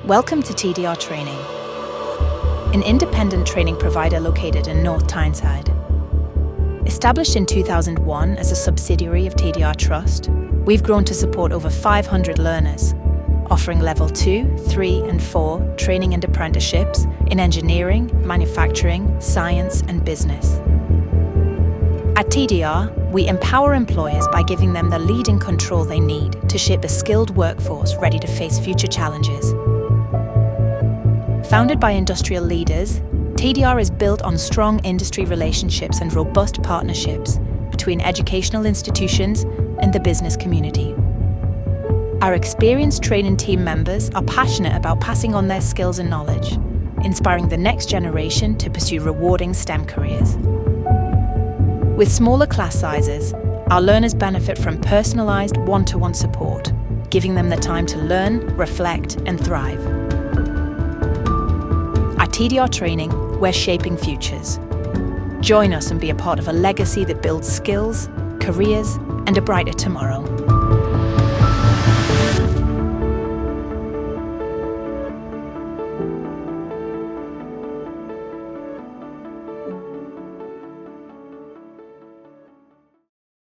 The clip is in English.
Welcome to TDR Training, an independent training provider located in North Tyneside. Established in 2001 as a subsidiary of TDR Trust, we've grown to support over 500 learners, offering level 2, 3 and 4 training and apprenticeships in engineering, manufacturing, science and business. At TDR, we empower employers by giving them the leading control they need to shape a skilled workforce ready to face future challenges. Founded by industrial leaders, TDR is built on strong industry relationships and robust partnerships between educational institutions and the business community. Our experienced training team members are passionate about passing on their skills and knowledge, inspiring the next generation to pursue rewarding STEM careers. With smaller class sizes, our learners benefit from personalised one-to-one support, giving them the time to learn, reflect and thrive. At TDR Training, we're shaping futures. Join us and be a part of a legacy that builds skills, careers, and a brighter tomorrow.